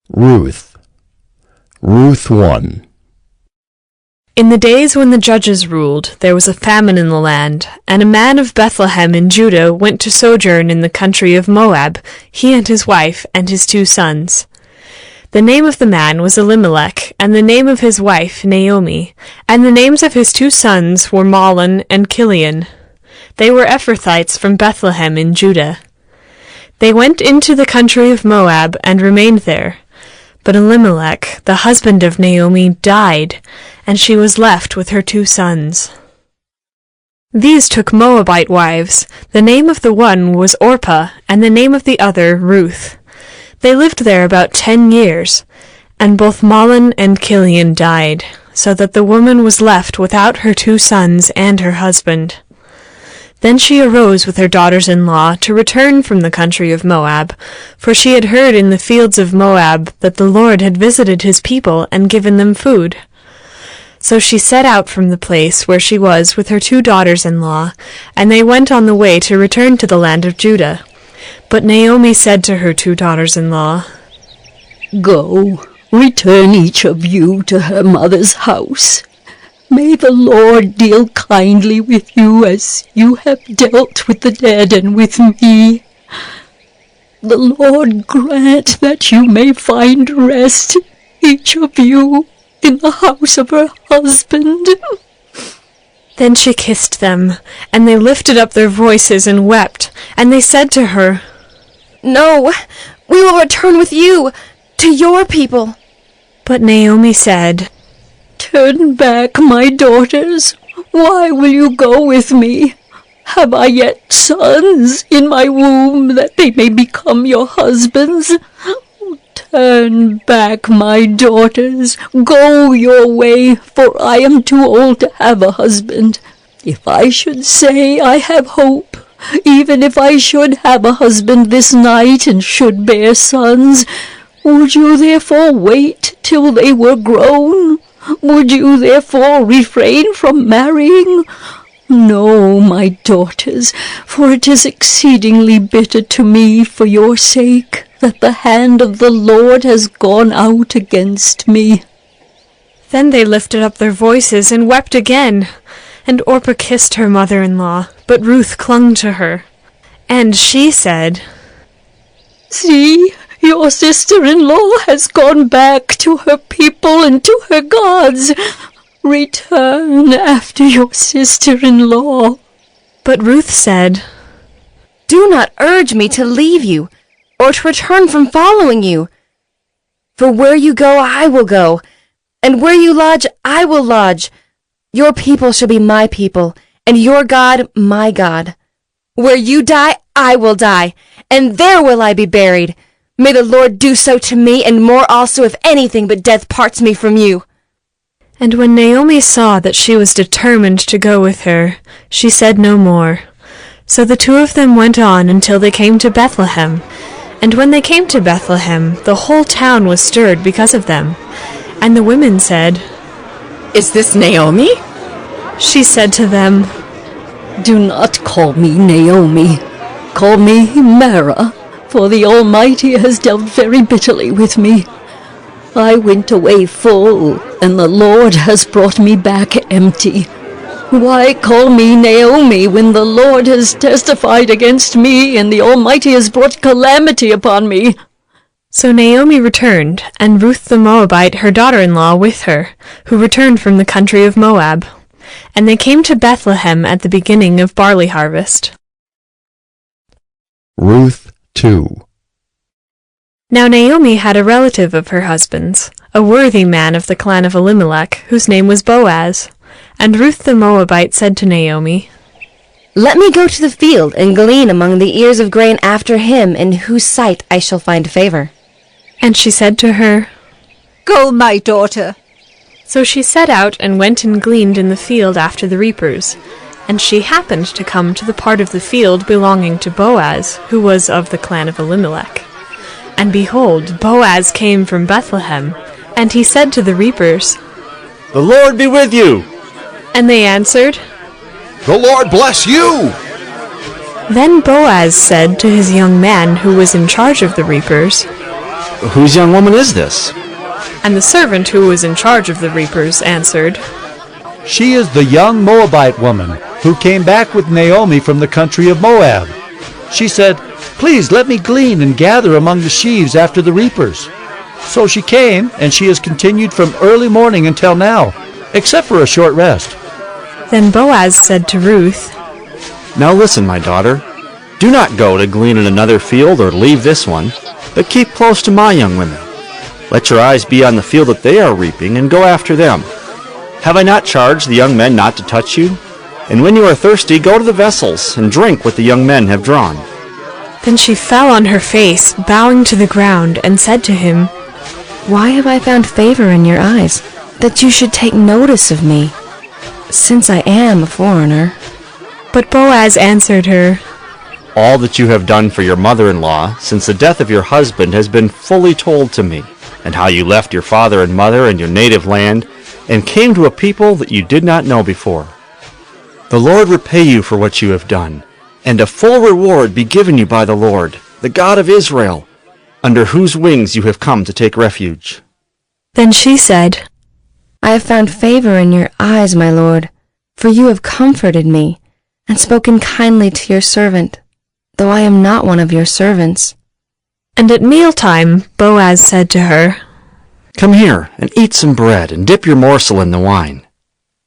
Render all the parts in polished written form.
Ruth. Ruth 1. In the days when the judges ruled, there was a famine in the land, and a man of Bethlehem in Judah went to sojourn in the country of Moab, he and his wife and his 2 sons. The name of the man was Elimelech, and the name of his wife Naomi, and the names of his 2 sons were Mahlon and Chilion. They were Ephrathites from Bethlehem in Judah. They went into the country of Moab and remained there. But Elimelech, the husband of Naomi, died, and she was left with her 2 sons. These took Moabite wives. The name of the one was Orpah, and the name of the other Ruth. They lived there about 10 years, and both Mahlon and Chilion died, so that the woman was left without her 2 sons and her husband. Then she arose with her daughters-in-law to return from the country of Moab, for she had heard in the fields of Moab that the Lord had visited his people and given them food. So she set out from the place where she was with her 2 daughters-in-law, and they went on the way to return to the land of Judah. But Naomi said to her 2 daughters-in-law, "Go, return each of you to her mother's house. May the Lord deal kindly with you as you have dealt with the dead and with me. The Lord grant that you may find rest, each of you, in the house of her husband." Then she kissed them, and they lifted up their voices and wept, and they said to her, "No, we will return with you to your people." But Naomi said, "Turn back, my daughters. Why will you go with me? Have I yet sons in my womb that they may become your husbands? Turn back, my daughters. Go your way, for I am too old to have a husband. If I should say I have hope, even if I should have a husband this night and should bear sons, would you therefore wait till they were grown? Would you therefore refrain from marrying? No, my daughters, for it is exceedingly bitter to me for your sake that the hand of the Lord has gone out against me." Then they lifted up their voices and wept again, and Orpah kissed her mother-in-law, but Ruth clung to her. And she said, "See, your sister-in-law has gone back to her people and to her gods. Return after your sister-in-law." But Ruth said, "Do not urge me to leave you, or to return from following you. For where you go, I will go, and where you lodge, I will lodge. Your people shall be my people, and your God, my God. Where you die, I will die, and there will I be buried. May the Lord do so to me, and more also, if anything but death parts me from you." And when Naomi saw that she was determined to go with her, she said no more. So the 2 of them went on until they came to Bethlehem. And when they came to Bethlehem, the whole town was stirred because of them. And the women said, "Is this Naomi?" She said to them, "Do not call me Naomi. Call me Mara, for the Almighty has dealt very bitterly with me. I went away full, and the Lord has brought me back empty. Why call me Naomi when the Lord has testified against me, and the Almighty has brought calamity upon me?" So Naomi returned, and Ruth the Moabite, her daughter-in-law, with her, who returned from the country of Moab. And they came to Bethlehem at the beginning of barley harvest. Ruth 2. Now Naomi had a relative of her husband's, a worthy man of the clan of Elimelech, whose name was Boaz. And Ruth the Moabite said to Naomi, "Let me go to the field and glean among the ears of grain after him in whose sight I shall find favor." And she said to her, "Go, my daughter." So she set out and went and gleaned in the field after the reapers. And she happened to come to the part of the field belonging to Boaz, who was of the clan of Elimelech. And behold, Boaz came from Bethlehem, and he said to the reapers, "The Lord be with you." And they answered, "The Lord bless you." Then Boaz said to his young man who was in charge of the reapers, Whose young woman is this? And the servant who was in charge of the reapers answered, She is the young Moabite woman who came back with Naomi from the country of Moab. She said, Please let me glean and gather among the sheaves after the reapers. So she came, and she has continued from early morning until now, except for a short rest. Then Boaz said to Ruth, Now listen, my daughter. Do not go to glean in another field or leave this one, but keep close to my young women. Let your eyes be on the field that they are reaping, and go after them. Have I not charged the young men not to touch you? And when you are thirsty, go to the vessels, and drink what the young men have drawn. Then she fell on her face, bowing to the ground, and said to him, Why have I found favor in your eyes, that you should take notice of me, since I am a foreigner? But Boaz answered her, All that you have done for your mother-in-law since the death of your husband has been fully told to me, and how you left your father and mother and your native land, and came to a people that you did not know before. The Lord repay you for what you have done, and a full reward be given you by the Lord, the God of Israel, under whose wings you have come to take refuge. Then she said, I have found favor in your eyes, my lord, for you have comforted me, and spoken kindly to your servant, though I am not one of your servants. And at mealtime Boaz said to her, Come here, and eat some bread, and dip your morsel in the wine.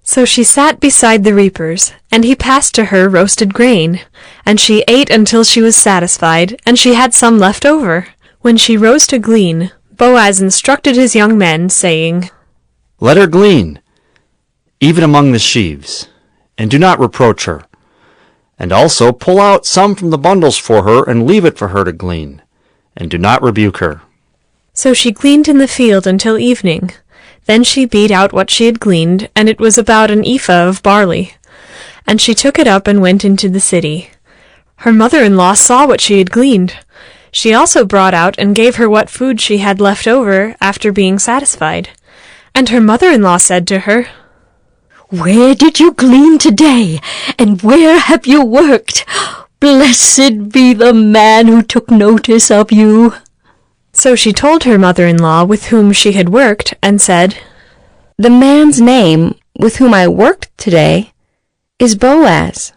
So she sat beside the reapers, and he passed to her roasted grain, and she ate until she was satisfied, and she had some left over. When she rose to glean, Boaz instructed his young men, saying, Let her glean, even among the sheaves, and do not reproach her. And also pull out some from the bundles for her, and leave it for her to glean, and do not rebuke her. So she gleaned in the field until evening. Then she beat out what she had gleaned, and it was about an ephah of barley. And she took it up and went into the city. Her mother-in-law saw what she had gleaned. She also brought out and gave her what food she had left over after being satisfied. And her mother-in-law said to her, Where did you glean today, and where have you worked? Blessed be the man who took notice of you. So she told her mother-in-law with whom she had worked, and said, The man's name with whom I worked today is Boaz.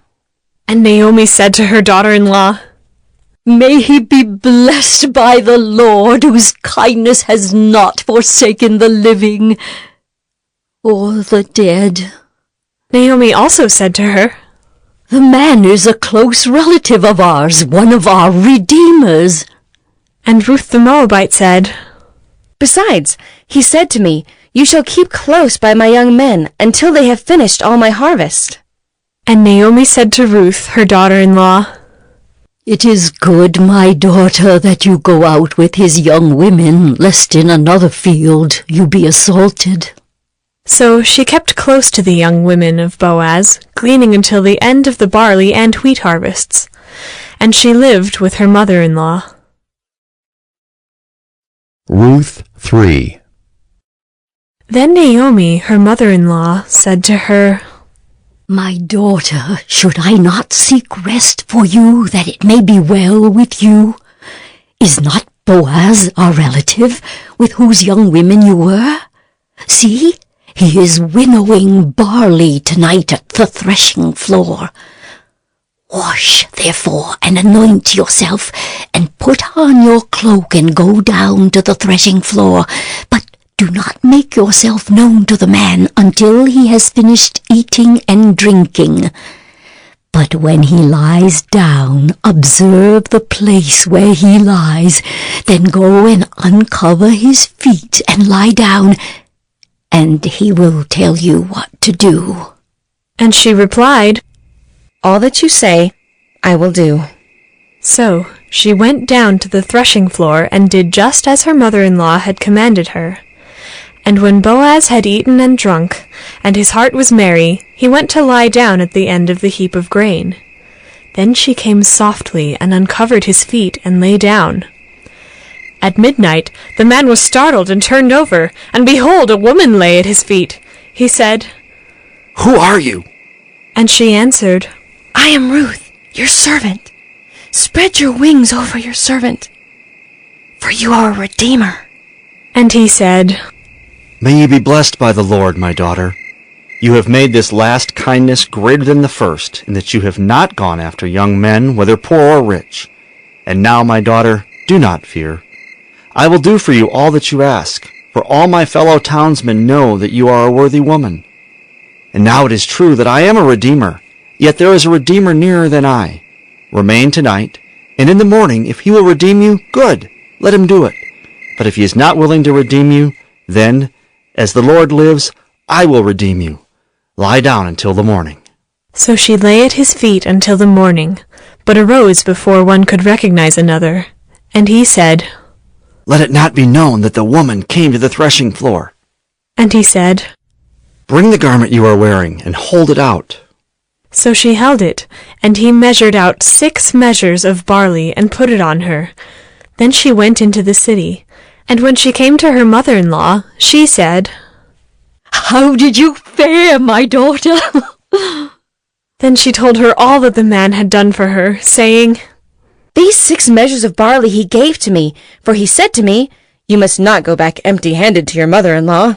And Naomi said to her daughter-in-law, May he be blessed by the Lord, whose kindness has not forsaken the living or the dead. Naomi also said to her, The man is a close relative of ours, one of our redeemers. And Ruth the Moabite said, Besides, he said to me, You shall keep close by my young men until they have finished all my harvest. And Naomi said to Ruth, her daughter-in-law, It is good, my daughter, that you go out with his young women, lest in another field you be assaulted. So she kept close to the young women of Boaz, gleaning until the end of the barley and wheat harvests. And she lived with her mother-in-law. Ruth 3. Then Naomi, her mother-in-law, said to her, My daughter, should I not seek rest for you, that it may be well with you? Is not Boaz our relative, with whose young women you were? See, he is winnowing barley tonight at the threshing floor. Wash, therefore, and anoint yourself, and put on your cloak and go down to the threshing floor, but do not make yourself known to the man until he has finished eating and drinking. But when he lies down, observe the place where he lies, then go and uncover his feet and lie down, and he will tell you what to do. And she replied, All that you say, I will do. So she went down to the threshing floor and did just as her mother-in-law had commanded her. And when Boaz had eaten and drunk, and his heart was merry, he went to lie down at the end of the heap of grain. Then she came softly and uncovered his feet and lay down. At midnight the man was startled and turned over, and behold, a woman lay at his feet. He said, Who are you? And she answered, I am Ruth, your servant. Spread your wings over your servant. for you are a redeemer. And he said, May you be blessed by the Lord, my daughter. You have made this last kindness greater than the first, in that you have not gone after young men, whether poor or rich. And now, my daughter, do not fear. I will do for you all that you ask, for all my fellow townsmen know that you are a worthy woman. And now it is true that I am a redeemer, yet there is a redeemer nearer than I. Remain tonight, and in the morning, if he will redeem you, good, let him do it. But if he is not willing to redeem you, then, as the Lord lives, I will redeem you. Lie down until the morning. So she lay at his feet until the morning, but arose before one could recognize another. And he said, Let it not be known that the woman came to the threshing floor. And he said, Bring the garment you are wearing, and hold it out. So she held it, and he measured out 6 measures of barley and put it on her. Then she went into the city, and when she came to her mother-in-law, she said, How did you fare, my daughter? Then she told her all that the man had done for her, saying, These 6 measures of barley he gave to me, for he said to me, You must not go back empty-handed to your mother-in-law.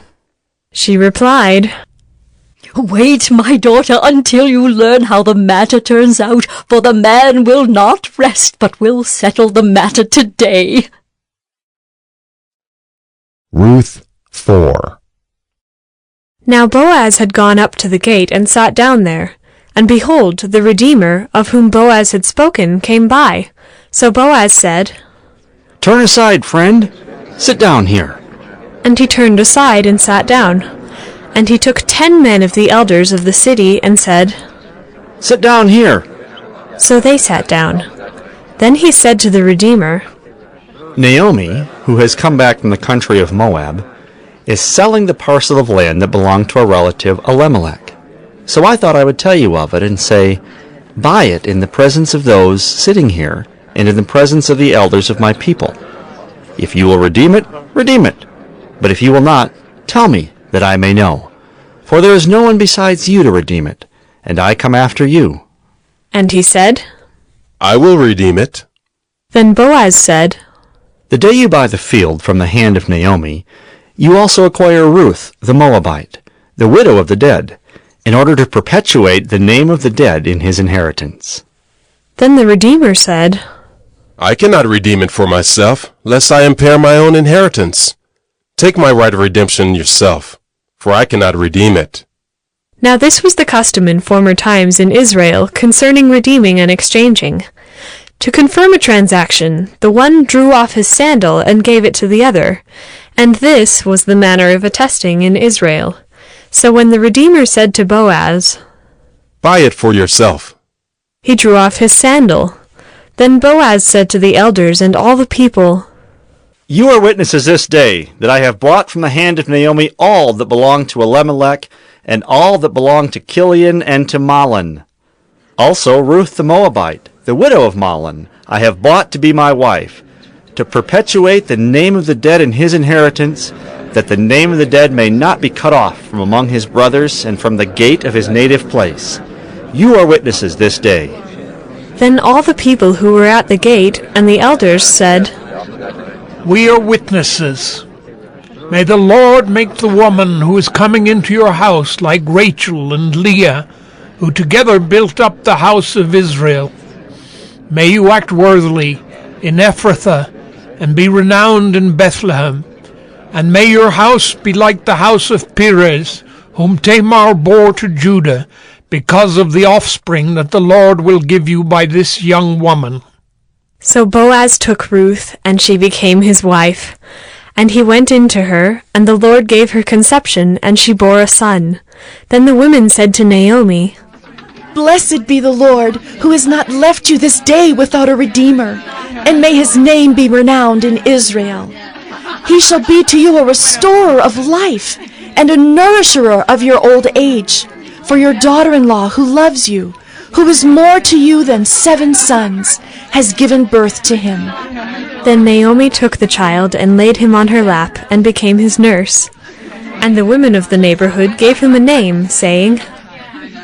She replied, Wait, my daughter, until you learn how the matter turns out, for the man will not rest, but will settle the matter today. Ruth 4. Now Boaz had gone up to the gate and sat down there. And behold, the Redeemer, of whom Boaz had spoken, came by. So Boaz said, Turn aside, friend. Sit down here. And he turned aside and sat down. And he took 10 men of the elders of the city and said, Sit down here. So they sat down. Then he said to the Redeemer, Naomi, who has come back from the country of Moab, is selling the parcel of land that belonged to a relative, Elimelech. So I thought I would tell you of it and say, Buy it in the presence of those sitting here and in the presence of the elders of my people. If you will redeem it, redeem it. But if you will not, tell me, that I may know. For there is no one besides you to redeem it, and I come after you. And he said, I will redeem it. Then Boaz said, The day you buy the field from the hand of Naomi, you also acquire Ruth the Moabite, the widow of the dead, in order to perpetuate the name of the dead in his inheritance. Then the Redeemer said, I cannot redeem it for myself, lest I impair my own inheritance. Take my right of redemption yourself, for I cannot redeem it. Now this was the custom in former times in Israel concerning redeeming and exchanging. To confirm a transaction, the one drew off his sandal and gave it to the other, and this was the manner of attesting in Israel. So when the Redeemer said to Boaz, Buy it for yourself, he drew off his sandal. Then Boaz said to the elders and all the people, You are witnesses this day that I have bought from the hand of Naomi all that belonged to Elimelech, and all that belonged to Chilion and to Mahlon. Also Ruth the Moabite, the widow of Mahlon, I have bought to be my wife, to perpetuate the name of the dead in his inheritance, that the name of the dead may not be cut off from among his brothers and from the gate of his native place. You are witnesses this day. Then all the people who were at the gate and the elders said, We are witnesses. May the Lord make the woman who is coming into your house like Rachel and Leah, who together built up the house of Israel. May you act worthily in Ephrathah and be renowned in Bethlehem. And may your house be like the house of Perez, whom Tamar bore to Judah, because of the offspring that the Lord will give you by this young woman. So Boaz took Ruth, and she became his wife. And he went in to her, and the Lord gave her conception, and she bore a son. Then the women said to Naomi, Blessed be the Lord, who has not left you this day without a redeemer, and may his name be renowned in Israel. He shall be to you a restorer of life, and a nourisher of your old age, for your daughter-in-law who loves you, who is more to you than 7 sons, has given birth to him. Then Naomi took the child and laid him on her lap, and became his nurse. And the women of the neighborhood gave him a name, saying,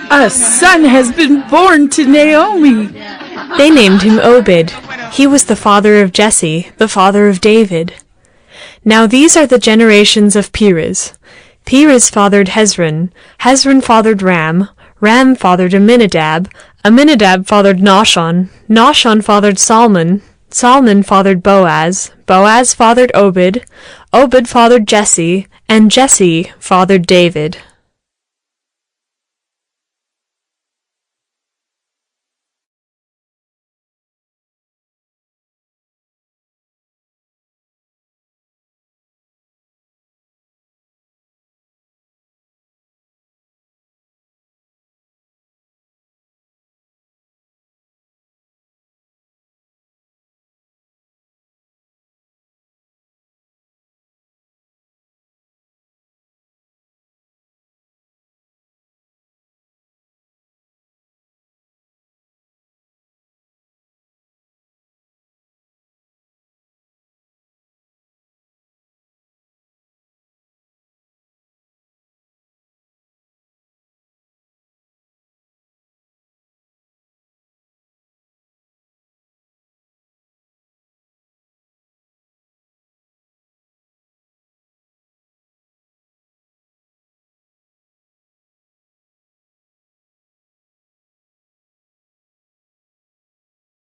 A son has been born to Naomi. They named him Obed. He was the father of Jesse, the father of David. Now these are the generations of Perez. Perez fathered Hezron. Hezron fathered Ram. Ram fathered Amminadab. Amminadab fathered Nahshon. Nahshon fathered Salmon. Salmon fathered Boaz. Boaz fathered Obed. Obed fathered Jesse. And Jesse fathered David.